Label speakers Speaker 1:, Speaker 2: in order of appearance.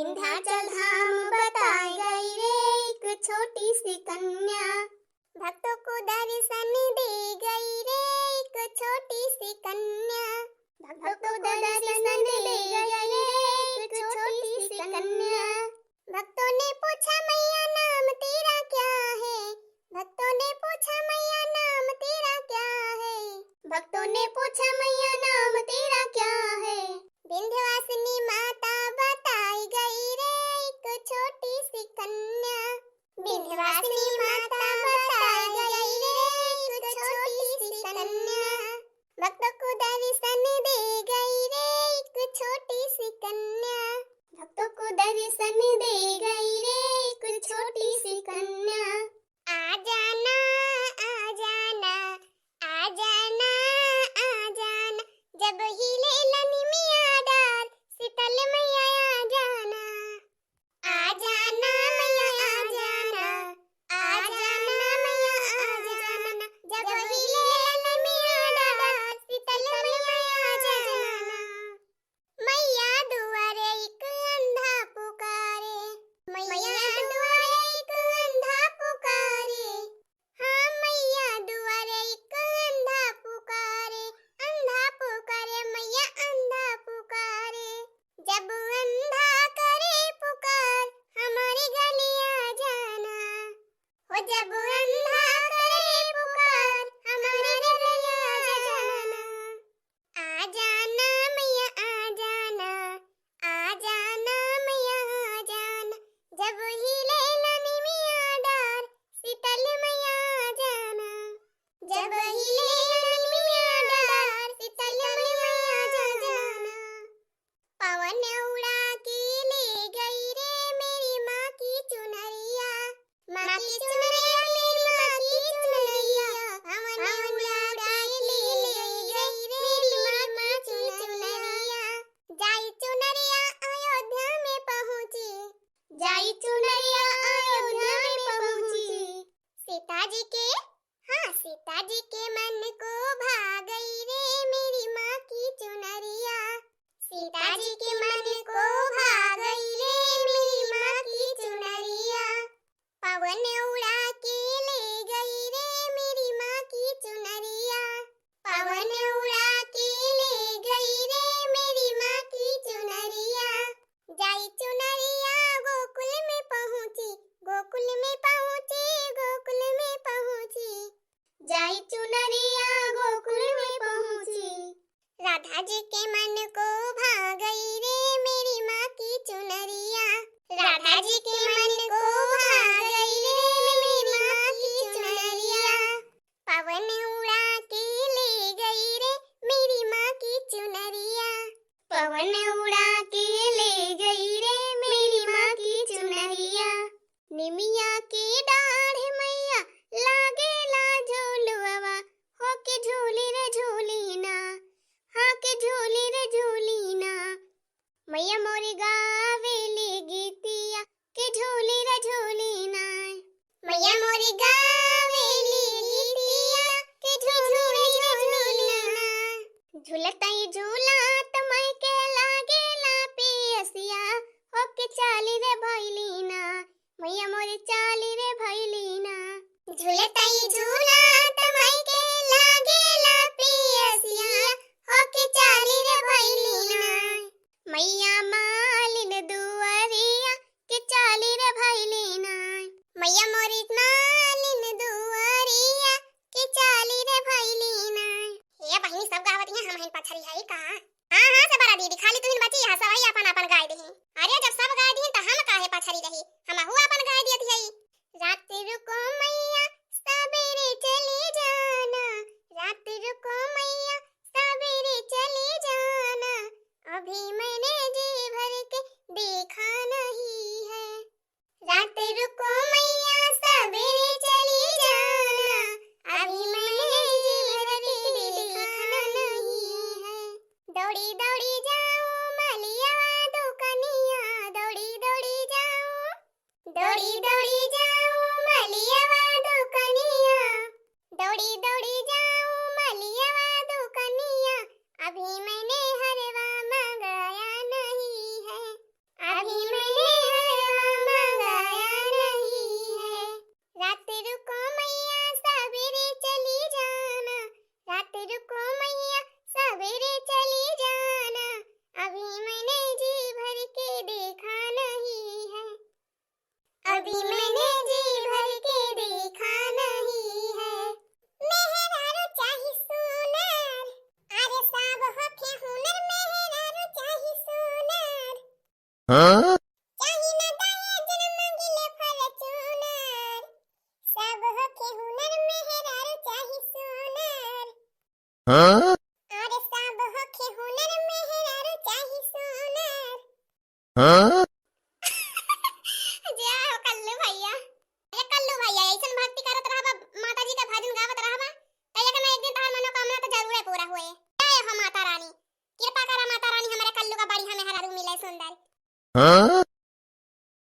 Speaker 1: विंध्याचल धाम बताई गई रे एक छोटी सी कन्या, भक्तों को दर्शन दे गई रे एक छोटी सी कन्या, भक्तों को दर्शन दे गई रे एक छोटी सी कन्या। भक्तों ने पूछा मैया नाम तेरा क्या है, भक्तों ने पूछा मैया नाम तेरा क्या है, भक्तों ने पूछा मैया नाम तेरा क्या है। विंध्यवासिनी माता बताई गई रे एक छोटी सी कन्या, विंध्यवासिनी माता बताई गई रे एक छोटी सी कन्या, भक्तों को दर्शन दे गई रे एक छोटी सी कन्या, भक्तों को दर्शन दे गई रे एक छोटी सी कन्या। आ जाना आ जाना आ जाना आ जाना, जब हिले लनी मिया डार शीतल मैया आ जाना, आ जाना मैया आ जाना, आ जाना मैया आ जाना, जब हिले लनी मिया डार शीतल मैया आ जाना। मैया दुआरे एक अंधा पुकारे, मैया दुआरे एक अंधा पुकारे, हाँ मैया दुआरे एक अंधा पुकारे, अंधा पुकारे मैया अंधा पुकारे। जब अंधा करे पुकार हमारे गले आ जाना, हो जब अंधा करे पुकार हमारे गले आ जाना। आ जाना मैया आ जाना, आ जाना मैया आ जाना, जब हिले लनी मिया डार शीतल मैया आ जाना, जब हिले लनी मिया डार शीतल मैया आ जाना। पवन उड़ा के ले गई रे मेरी माँ की चुनरिया, माँ की चुनरिया मेरी माँ की चुनरिया, पवन उड़ा के ले गई रे मेरी माँ की चुनरिया। जाई चुनरिया अयोध्या में पहुँची, जाई चुनरिया अयोध्या में पहुँची, सीता जी के हाँ सीता जी के मन को भा गई रे मेरी माँ की चुनरिया, सीता जी के मन को भा गई रे मेरी माँ की चुनरिया। पवन उड़ा के ले गई रे मेरी माँ की चुनरिया, पवन उड़ा के ले गई रे मेरी माँ की चुनरिया। जाई चुनरिया गोकुल में पहुँची, गोकुल में पहुँची, गोकुल में पहुँची, जाई चुनरिया गोकुल में पहुँची। राधा जी के मन को भा गई रे मेरी माँ की चुनरिया, राधा जी के मन को भा गई रे मेरी माँ की चुनरिया। पवन उड़ा के ले गई रे मेरी माँ की चुनरिया, पवन उड़ा के ले गई रे मेरी माँ की चुनरिया। निमिया की डाढ़ मैया लागेला झूलुआ, हो के झूली रे झूली ना, हाँ के झूली रे झूली ना। मैया मोरी गावेली गीतिया के झूली रे झूली ना, मैया मोरी गावेली गीतिया के झूली रे झूली ना। झूलताई झूलात मैं के लागेला पियसिया, हो के चाली रे भैली ना, मैया मोरी चाली रे भैली ना। झूलताई झूलात मैं के लागेला पियसिया, हो के चाली रे भैली ना। मैया मालिन दुआरिया के चाली रे भैली ना, मैया मोरी मालिन दुआरिया के चाली रे भैली ना। ये बहिनी सब गावत हैं, हम हन पछरी है का। हां हां से बड़ा दीदी खाली तुहिन बची है, सब अपन अपन गाय दही। अरे जब सब गाय दी त हम काहे पछरी रही, हम हुआ अपन गाय दियत है। रात रुको मैया सवेरे चले जाना, रात रुको मैया सवेरे चले जाना, अभी मैंने जी भर के देखा नहीं है। रात रुको मैया सवेरे चले जाना, अभी मैंने जी भर के देखा नहीं है। दौड़ी दौड़ी जाऊं मलिया दुकनिया, दौड़ी दौड़ी जाऊं, दौड़ी दौड़ी जाऊं मलिया दुकनिया, दौड़ी दौड़ी जाऊं मलिया दुकनिया, अभी मैंने हरवा मंगाया नहीं है, अभी मैंने जय हो कल्लू भैया। ये कल्लू भैया ऐसन भक्ति करत रहबा, माता जी का भजन गावत रहबा, त एक ना एक दिन तोहर मनोकामना तो जरूर पूरा होए। जय हो माता रानी, कृपा करा माता रानी, हमारे कल्लू का बड़ी हमें हरारू मिले सुंदर।